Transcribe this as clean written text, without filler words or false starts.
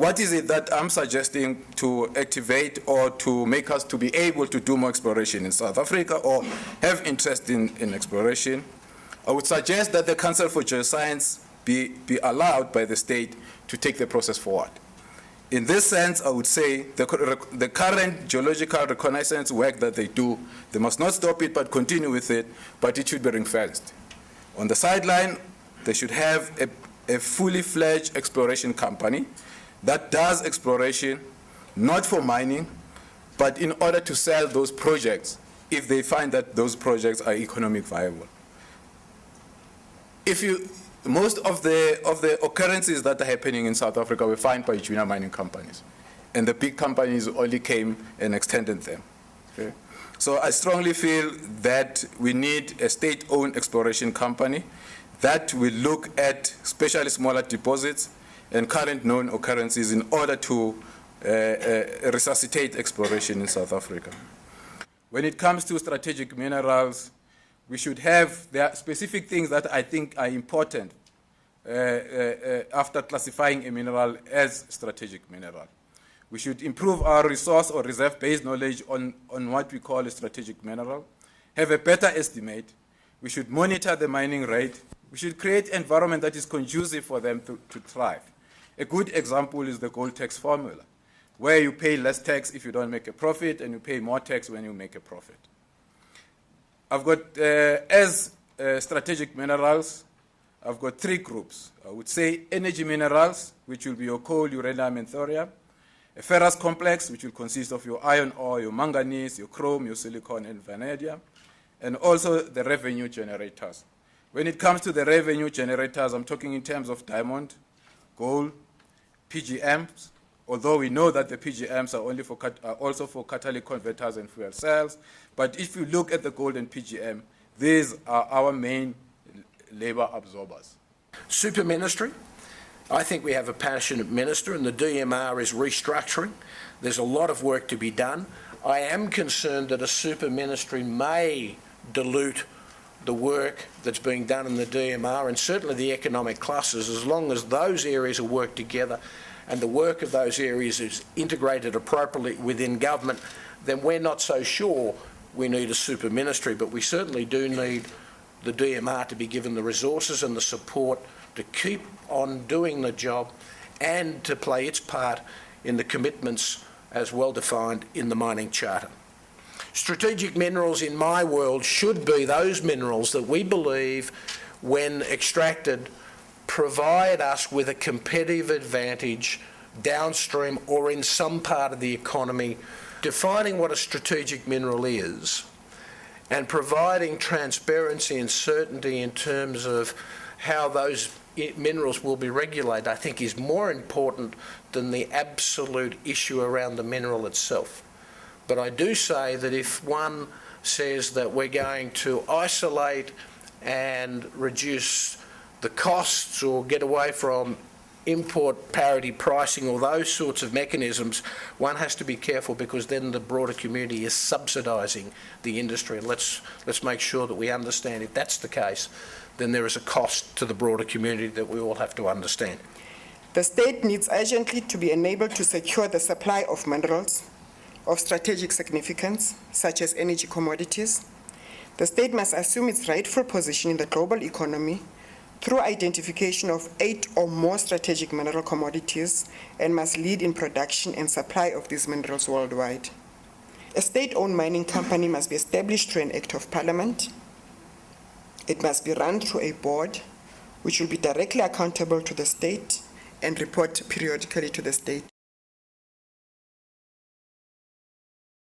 what is it that I'm suggesting to activate or to make us to be able to do more exploration in South Africa or have interest in exploration? I would suggest that the Council for Geoscience be allowed by the state to take the process forward. In this sense, I would say the current geological reconnaissance work that they do, they must not stop it but continue with it, but it should be ring-fenced. On the sideline, they should have a fully fledged exploration company that does exploration, not for mining, but in order to sell those projects if they find that those projects are economic viable. Most of the occurrences that are happening in South Africa were found by junior mining companies, and the big companies only came and extended them. Okay? So I strongly feel that we need a state-owned exploration company that will look at especially smaller deposits and current known occurrences in order to resuscitate exploration in South Africa. When it comes to strategic minerals, we should have, there are specific things that I think are important after classifying a mineral as strategic mineral. We should improve our resource or reserve-based knowledge on what we call a strategic mineral, have a better estimate. We should monitor the mining rate. We should create an environment that is conducive for them to thrive. A good example is the gold tax formula, where you pay less tax if you don't make a profit and you pay more tax when you make a profit. I've got, as strategic minerals, I've got three groups. I would say energy minerals, which will be your coal, uranium, and thorium. A ferrous complex, which will consist of your iron ore, your manganese, your chrome, your silicon, and vanadium. And also the revenue generators. When it comes to the revenue generators, I'm talking in terms of diamond, gold, PGMs, although we know that the PGMs are also for catalytic converters and fuel cells. But if you look at the gold and PGM, these are our main labor absorbers. Super ministry. I think we have a passionate minister, and the DMR is restructuring. There's a lot of work to be done. I am concerned that a super ministry may dilute the work that's being done in the DMR and certainly the economic clusters. As long as those areas are worked together and the work of those areas is integrated appropriately within government, then we're not so sure we need a super ministry, but we certainly do need the DMR to be given the resources and the support to keep on doing the job and to play its part in the commitments as well defined in the mining charter. Strategic minerals in my world should be those minerals that we believe, when extracted, provide us with a competitive advantage downstream or in some part of the economy. Defining what a strategic mineral is and providing transparency and certainty in terms of how those minerals will be regulated, I think, is more important than the absolute issue around the mineral itself. But I do say that if one says that we're going to isolate and reduce the costs or get away from import parity pricing or those sorts of mechanisms, one has to be careful, because then the broader community is subsidising the industry. And let's make sure that we understand if that's the case, then there is a cost to the broader community that we all have to understand. The state needs urgently to be enabled to secure the supply of minerals of strategic significance, such as energy commodities. The state must assume its rightful position in the global economy through identification of 8 or more strategic mineral commodities, and must lead in production and supply of these minerals worldwide. A state-owned mining company must be established through an act of parliament. It must be run through a board which will be directly accountable to the state and report periodically to the state.